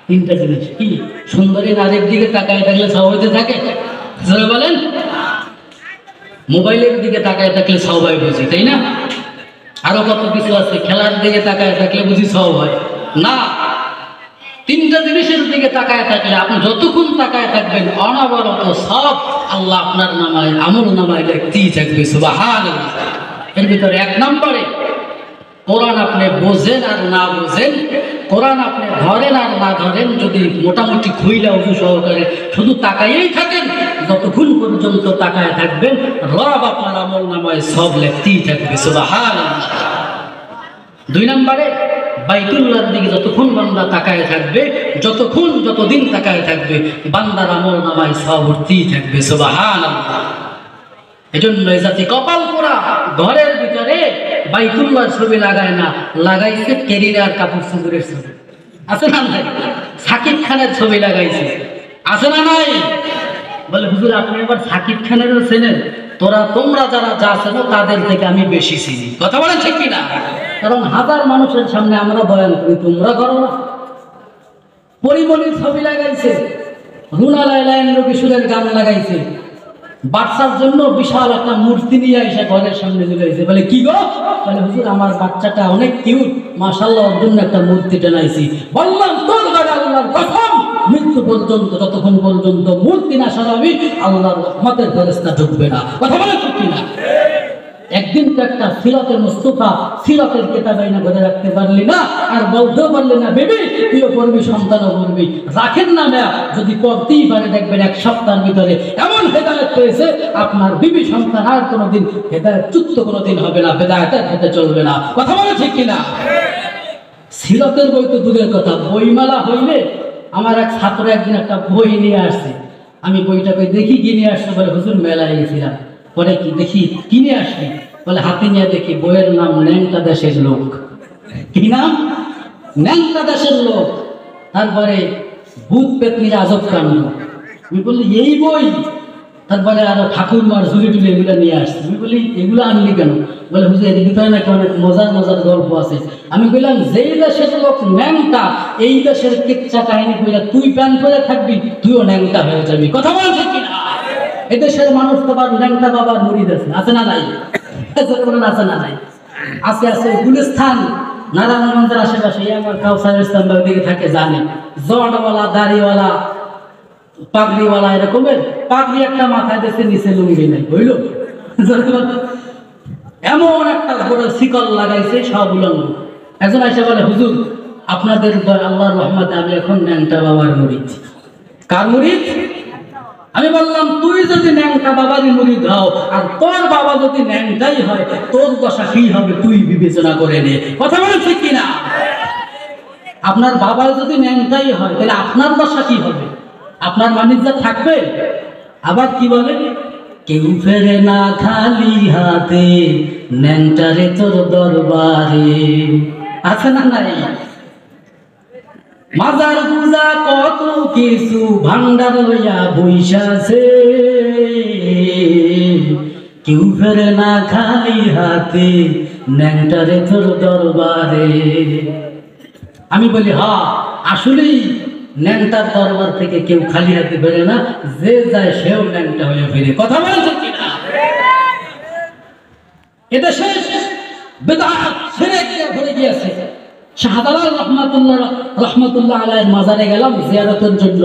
তিনটা জিনিস কি? সুন্দরী নারীর দিকে তাকায় থাকলে সব হইতে থাকে, যারা বলেন মোবাইলের দিকে তাকায় থাকলে সবাই বুঝি, তাই না? আরো কত কিছু আছে, খেলার দিকে তাকায় থাকলে বুঝি সব হয় না। তিনটা জিনিসের দিকে তাকায় থাকলে আপনি যতক্ষণ তাকায় থাকবেন অনবরত সব আল্লাহ আপনার নামায় আমল নামায় লিখতেই থাকবে। সুবহানাল্লাহ। এর ভিতরে এক নম্বরে কোরআন আপনি বোঝেন আর না বোঝেন, কোরআন আপনি ধরেন আর না ধরেন, যদি মোটামুটি খুইলা উজু সহকারে শুধু তাকাইয়েই থাকেন, যতক্ষণ পর্যন্ত তাকায় থাকবেন রব আপনার আমল নামায় সব লিখতেই থাকবে। সুবহানাল্লাহ। দুই নম্বরে বাইতুল্লাহর দিকে যতক্ষণ বান্দা তাকায় থাকবে, যতদিন তাকায় থাকবে, বান্দার আমল নামায় সব উঠতেই থাকবে। সুবহানাল্লাহ। এজন্য জাতি কপাল পোড়া ঘরের ভিতরে বাইতুল্লাহর ছবি লাগায় না, লাগাইছে কেরিনার কাপড় চোপড়ের ছবি। আছে না নাই? সাকিব খানের ছবি লাগাইছে, আছে না নাই? বলে হুজুর আপনি এবার সাকিব খানেরও চেনেন? তোমরা যারা যা চেনো তাদের থেকে আমি বেশি চিনি। কথা বলেন ঠিক কিনা? কারণ হাজার মানুষের সামনে আমরা বয়ান করি, তোমরা করো না। পরিমণির ছবি লাগাইছে, রুনা লায়লা কিশোরের গান লাগাইছে, বাচ্চার জন্য বিশাল একটা মূর্তি নিয়ে এসে ঘরের সামনে ঝুলাইছে। বলে কি গো? বলে হুজুর আমার বাচ্চাটা অনেক কিউট, মাশাআল্লাহ, ওর জন্য একটা মূর্তি টানাইছি। বললাম তোর ঘরে আল্লাহর কসম, মৃত্যু পর্যন্ত যতক্ষণ পর্যন্ত মূর্তি না সরাবি আল্লাহর রহমতের ফেরেশতা ঢুকবে না। কথা বলে ঠিক কিনা? একদিন তো একটা সিরাতের মুস্তাফা সিরাতের কিতাব আইনা ঘরে রাখতে পারলি না, আর বলতেও পারলি না বেবি তুইও পড়বি, সন্তানও পড়বি। রাখেন না মেয়া, যদি পড়তেই পারে দেখবেন এক সপ্তাহের ভিতরে এমন হেদায়েত পেয়েছে আপনার বিবি সন্তান আর কোনোদিন হেদায়েত চুক্ত কোনোদিন হবে না, হেদায়েতের হতে চলবে না। কথা বলে ঠিক কিনা? সিরাতের বই তো দূরের কথা, বইমেলা হইলে আমার এক ছাত্র একদিন একটা বই নিয়ে আসছে, আমি বইটাকে দেখি কিনে আসতে, বলে হুজুর মেলায় গেছিলাম। পরে কি দেখি কিনে আসলি? বলে হাতে নিয়ে দেখি বইয়ের নাম ন্যাংটা দেশের লোক। কি নাম? ন্যাংটা দেশের লোক। তারপরে ভূত পেতনির আজব কাণ্ড। আমি বললি এই বই? তারপরে আরো ঠাকুরমার ঝুলি টুলি এগুলো নিয়ে আসছে। আমি বলি এগুলো আনলি কেন? বলে হুজুর এর ভিতরে নাকি অনেক মজার মজার গল্প আছে। আমি বললাম যেই দেশের লোক ন্যাংটা, এই দেশের কিচ্ছা কাহিনী কইরা তুই প্যান করে থাকবি, তুইও ন্যাংটা হয়ে যাবি। কথা বলছে কিনা? এদেশের মানুষ তো আবার ন্যাংটা বাবার মুরিদ আছে না নাই? আছে না নাই? আছে আছে। গুলিস্তান নারায়ণগঞ্জের আশেপাশে আমার কাউসার ইসলাম দিকে থাকে, জানে জড়ওয়ালা দাড়িওয়ালা পাগড়িওয়ালা এরকমের পাগড়ি একটা মাথায় দেশে নিচে লুঙ্গি নাই, হইল এমন একটা বড় শিকল লাগাইছে সব উলঙ্গ। একজন এসে বলে হুজুর আপনাদের আল্লাহর রহমতে আমি এখন ন্যাংটা বাবার মুরিদ। কার মুরিদ? আমি বললাম তুই যদি ন্যাংটা বাবারই মুরিদ হও আর তোর বাবা যদি ন্যাংটাই হয়, তোর দশা কি হবে তুই বিবেচনা করে নে। কথা বলেন ঠিক কিনা? আপনার বাবা যদি ন্যাংটাই হয় তাহলে আপনার দশা কি হবে? আপনার মানিজ্জত থাকবে? আবার কি বলে, কেউ ফেরে না খালি হাতে, ন্যাংটারে তোর দরবারে। আছে না নাই? মাজার পূজা কত কিছু ভান্ডার লইয়া বৈশাছে, কেউ ফেরে না খালি হাতে, ন্যাংটারে তোর দরবারে। আমি বলি হ্যাঁ আসলেই ন্যাংটার দরবার থেকে কেউ খালি হাতে ফেরে না, যে যায় সেও ন্যাংটা হয়ে ফিরে। কথা বলছে কিনা? এদেশে বিদআত শিরক ভরে গিয়েছে। শাহজালাল রহমাতুল্লাহ আলাইহির মাজারে গেলাম জিয়ারতের জন্য।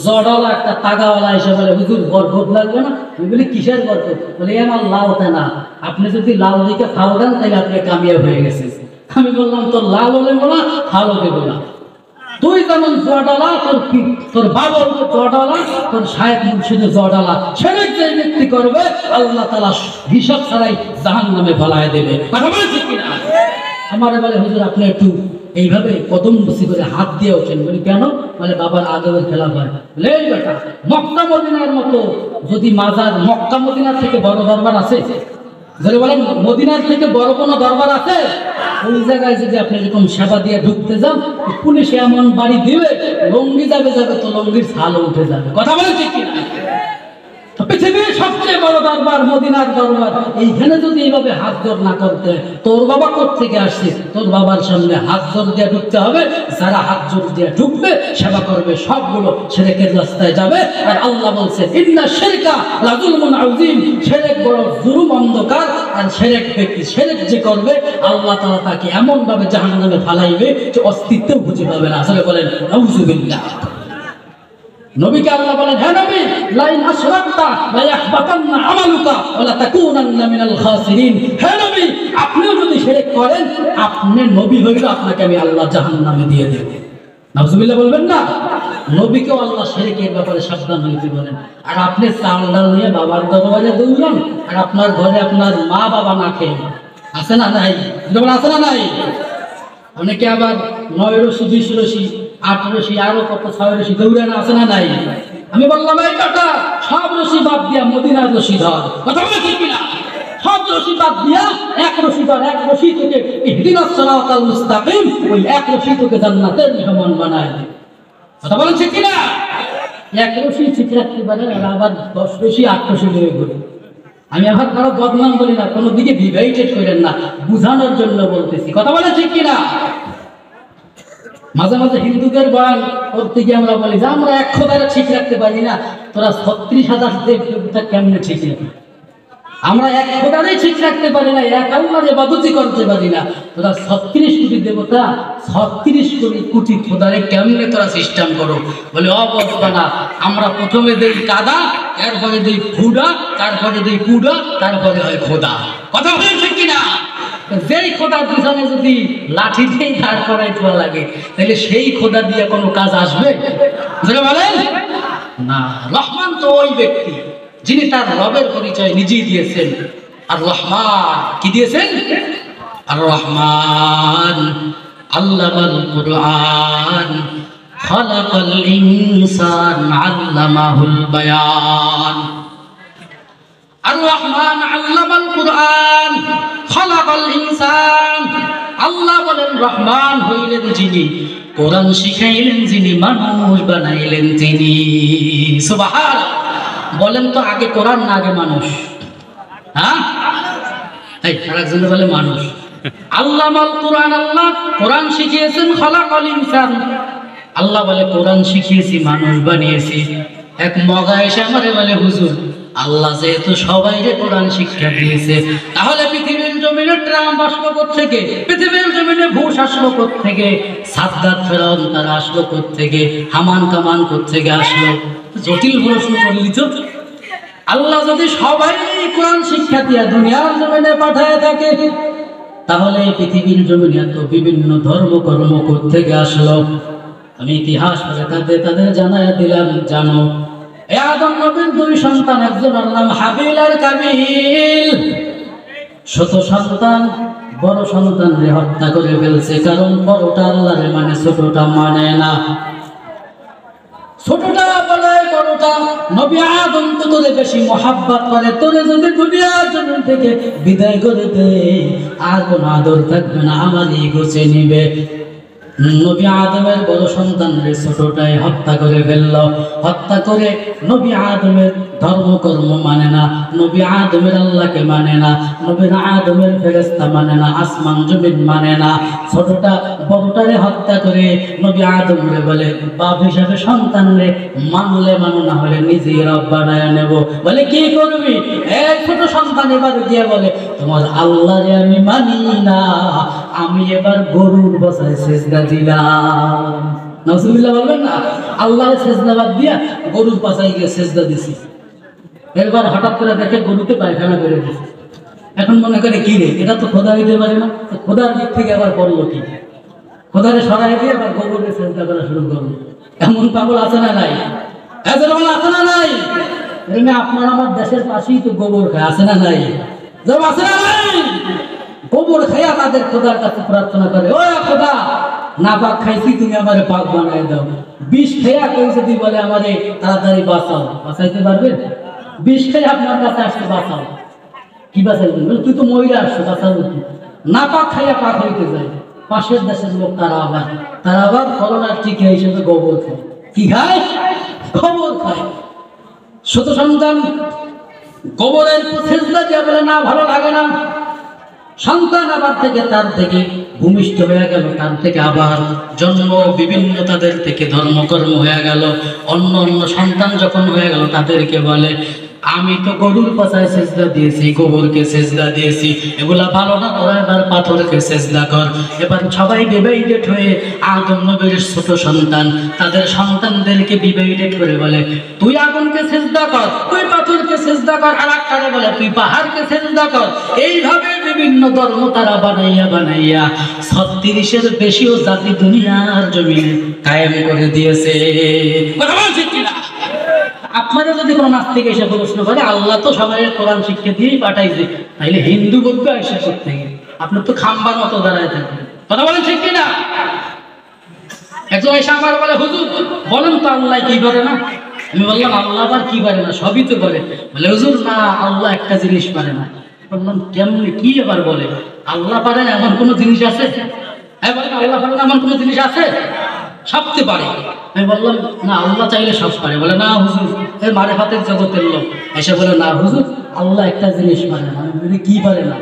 জড়ওয়ালা একটা তাগাওয়ালা এসে বলে হুজুর বরকত লাগবে না? আমি বলি কিসের বরকত? বলে আমার লাউ না, আপনি যদি লাউ দিকে ফাও দেন তাহলে আপনি কামিয়াব হয়ে গেছেন। আমি বললাম তোর লাউ দেবো না, ফালও দেবো না। তুই যেমন জড়ালা, তোর বাবা জড়ালা, তোর সাহেব মুর্শিদে জড়ালা। শিরক যে ব্যক্তি করবে আল্লাহ তাআলা হিসাব ছাড়াই জাহান্নামে ফেলায় দেবে। কথা বলছিস কিনা? আমারে বলে হুজুর আপনি একটু এইভাবে কদম বসি করে হাত দিয়ে ওঠেন। বলি কেন? বলে বাবার আদবের খেলা হয়। বলে এই বেটা, মক্কা মদিনার মতো যদি মাজার, মক্কা মদিনার থেকে বড় দরবার আছে? যদি বলেন মদিনার থেকে বড় কোনো দরবার আছে? ওই জায়গায় যদি আপনি এরকম সেবা দিয়ে ঢুকতে যান, পুলিশে এমন বাড়ি দিবে লঙ্গি যাবে তো লঙ্গির ছালও উঠে যাবে। কথা বলে ঠিক কিনা? তো পৃথিবীর সবচেয়ে বড় দরবার মদিনার দরবার, এইখানে যদি এইভাবে হাত জোর না করতে, তোর বাবা কোত্থেকে আসছে, তোর বাবার সামনে হাত জোর দিয়ে ঢুকতে হবে। যারা হাত জোর দিয়ে ঢুকবে, সেবা করবে, সবগুলো শিরকের রাস্তায় যাবে। আর আল্লাহ বলছে ইন্না শিরকা লাযুলমুন আযীম, শিরক বড় জুলুম, অন্ধকার। আর শিরক ব্যক্তি শিরক যে করবে, আল্লাহ তাআলা তাকে এমন ভাবে জাহান্নামে ফালাইবে যে অস্তিত্ব খুঁজে পাবে না। আসলে বলেন নাউযুবিল্লাহ। নবীকে আল্লাহ বলেন, হে নবী, লাইন আশরাকতা লা ইয়াহবাতান্না আমালুকা ওয়া লা তাকুনান্না মিনাল খাসিরিন। হে নবী, আপনিও যদি শিরক করেন, আপনি নবী হইলে আপনাকে আমি আল্লাহ জাহান্নামে দিয়ে দেব। নাউযুবিল্লাহ বলবেন না? নবীকেও আল্লাহ শিরকের ব্যাপারে সাবধান হইতে বলেন। আর আপনি চাল ডাল নিয়ে বাবার দরবারে দৌড়ান, আর আপনার ঘরে আপনার মা বাবা না খেয়ে আছে না নাই? যেমন আছে না নাই? অনেকে আবার 9 রশি 20 রশি 8 রশি আরো কত 6 রশি দৌড়ানো আছে না নাই? আমি বললাম এই কথা, সব রশি বাদ দিয়া মদিনার রশি ধর। কথা বলে ঠিক কিনা? সব রশি বাদ দিয়া এক রশি ধর। এক রশি থেকে ইহদিনাস সিরাতাল মুস্তাকিম, ওই এক রশি থেকে জান্নাতের মেহমান বানায়। কথা বলেন ঠিক কিনা? এক রশি ঠিক রাখতে পারে, আর আবার 10 রশি 8 রশি নিয়ে ঘুরে। আমি আবার কারো বদনাম বলি না, কোনো দিকে ডিভাইডেড করেন না, বুঝানোর জন্য বলতেছি। কথা বলে ঠিক কিনা? মাঝে মাঝে হিন্দুদের বয়ান করতে গিয়ে আমরা বলি যে আমরা এক খোদারে ঠিক রাখতে পারি না, তোরা 36,000 দেবতা কেমনে ঠিক রাখবি? আমরা এক খোদারে ঠিক রাখতে পারি না, এক আল্লাহর ইবাদতই করতে পারি না, তোরা 36 কোটি দেবতা 36 কোটি খোদারে কেমনে তোরা সিস্টেম করো? বলে অবস্থা না, আমরা প্রথমে দেই কাদা, এরপরে দেই ফুডা, তারপরে দেই কুডা, তারপরে হয় খোদা। কথা বলে ঠিক কিনা? যেই খোদার পিছনে যদি লাঠি দিয়ে দাঁড় করাই তোলা লাগে, তাহলে সেই খোদা দিয়ে কোনো কাজ আসবে? বলেন না। রহমান তো ওই ব্যক্তি যিনি তার রবের পরিচয় নিজেই দিয়েছেন। আর রহমান কি দিয়েছেন? আর রহমান আল্লামাল কুরআন খালাকাল ইনসান আল্লামাহুল বায়ান। আর রহমান আল্লামাল কুরআন খালাকাল ইনসান। আল্লাহ বলেন রহমান হইলেন যিনি, কোরআন শিখাইলেন যিনি, মানুষ বানাইলেন তিনি। সুবহানাল্লাহ। বলেন তো আগে কোরআন না আগে মানুষ? হ্যাঁ, এই আরেকজন বলে মানুষ। আল্লামাল কুরআন, আল্লাহ কোরআন শিখিয়েছেন। খালাকাল ইনসান, আল্লাহ বলে কোরআন শিখিয়েছি, মানুষ বানিয়েছি। এক মগা এসে আমারে বলে, হুজুর আল্লাহ যেহেতু সবাইকে কোরআন শিক্ষা দিয়েছে, তাহলে পৃথিবীর জমিনে ট্রাম্প আসলো কোত্থেকে? পৃথিবীর জমিনে বুশ আসলো কোত্থেকে? সাদ্দাত ফেরাউন তারা আসলো কোত্থেকে? হামান কামান কোত্থেকে আসলো? জটিল প্রশ্ন করলি তো। আল্লাহ যদি সবাই কোরআন শিক্ষা দিয়া দুনিয়ার জমিনে পাঠায় থাকে, তাহলে পৃথিবীর জমিনে তো বিভিন্ন ধর্ম কর্ম কোত্থেকে আসলো? আমি ইতিহাস তাদের জানায় দিলাম। জানো, আদম নবীর 2 সন্তান, একজনের নাম হাবিল আর কাবিল। 7 সন্তান, বড় সন্তানরে হত্যা করে ফেলছে, কারণ বড়টা আল্লাহরে মানে, ছোটটা মানে না। ছোটটা বলে বড়টা, নবী আদম তো তোরে বেশি মহাব্বত করে, তোরে যদি দুনিয়ার জমিন থেকে বিদায় করে দেয়, আর কোনো আদর থাকবে না, আমারই গোছে নিবে। নবী আদমের বড় সন্তানরে ছোটটাই হত্যা করে ফেলল। হত্যা করে নবী আদমের ধর্মকর্ম মানে না, নবী আদমের আল্লাহকে মানে না, নবী আদমের ফেরেশতা মানে না, আসমান জমিন মানে না। ছোটটা বড়টারে হত্যা করে নবী আদমরে বলে, বাপ হিসাবে সন্তানরে মানলে মানো, না হলে নিজেই রব বানায় নেব। বলে কি করবি? এক ছোট সন্তান এবার গিয়ে বলে, তোমার আল্লাহরে আমি মানি না, আমি এবার গরুর বসায় সেজদা দিলাম। নাউজুবিল্লাহ বলবেন না? আল্লাহর সেজদা বাদ দিয়া গরুর পাশায় গিয়ে সেজদা দিছি। এবার হঠাৎ করে দেখে গরুতে পায়খানা করে দিছে। এখন মনে করে কি রে, এটা তো খোদা হইতে পারে না, খোদার দিক থেকে আবার করলো কি? খোদারে সরাই দিয়ে আবার গরুরে সেজদা করা শুরু করলো। এমন পাগল আছে না নাই? এমন আছে না নাই? এমনি আপনার আমার দেশের পাশেই তো গোবর খায়, আছে না নাই? যেমন আছে না নাই? গোবর খাইয়া তাদের খোদার কাছে প্রার্থনা করে, ও খোদা, না পাক খাইছি, তুমি আমারে পাক বানাই দাও। বিষ খেয়া কেউ যদি বলে আমারে তাড়াতাড়ি বাঁচাও, বাঁচাইতে পারবে? বিষ খেয়ে আপনার কাছে আসতে বাঁচাও, কি বাঁচাইবেন? তুই তো মহিলা আসছো, বাঁচাবো কি? না পাক খাইয়া পাক হইতে যায়। পাশের দেশের লোক তারা আবার করোনার টিকা হিসেবে গোবর খায়। কি খায়? গোবর খায়। ছোট সন্তান কবরের সেজদা দিয়ে বলে না ভালো লাগে না, সন্তান আবার থেকে তার থেকে ভূমিষ্ঠ হয়ে গেল, তার থেকে আবার জন্ম, বিভিন্ন তাদের থেকে ধর্মকর্ম হয়ে গেল, অন্য অন্য সন্তান যখন হয়ে গেল তাদেরকে বলে আমি তো গরুর পাছায় সেজদা দিয়েছি, গোবরকে সেজদা দিয়েছি, এগুলা ভালো না, তোরা এবার পাথরকে সেজদা কর। এবার সবাই ডিভাইডেড হয়ে আদম নবীর ছোট সন্তান তাদের সন্তানদেরকে ডিভাইডেড করে বলে তুই আগুনকে সেজদা কর, তুই পাথরকে সেজদা কর, আর একটারে বলে তুই পাহাড়কে সেজদা কর। এইভাবে বিভিন্ন ধর্ম তারা বানাইয়া বানাইয়া 36-এর বেশিও জাতি দুনিয়ার জমিনে কায়েম করে দিয়েছে। কথা বলছি কিনা? আপনারা যদি কোনো নাস্তিক এসে প্রশ্ন করে আল্লাহ তো সবাই কোরআন শিক্ষা দিয়েই পাঠাইছে, তাইলে হিন্দু বৌদ্ধ এসে করতে গেলে আপনার তো খাম্বার মতো দাঁড়ায় থাকবে। কথা বলেন ঠিক কিনা? একজন এসে আমার বলে হুজুর বলেন তো আল্লাহ কি করে না? আমি বললাম আল্লাহ আবার কি পারে না? সবই তো করে। বলে হুজুর না, আল্লাহ একটা জিনিস পারে না। বললাম কেমনি, কি এবার বলে? আল্লাহ পারে না এমন কোনো জিনিস আছে? আল্লাহ পারে না এমন কোনো জিনিস আছে? সবতে পারে। আমি বললাম না, আল্লাহ চাইলে সব পারে। বলে না হুজুর, এই মারেফাতের জগতের লোক এসে বলে না হুজুর আল্লাহ একটা জিনিস পারে না। আমি বলি কি পারে না?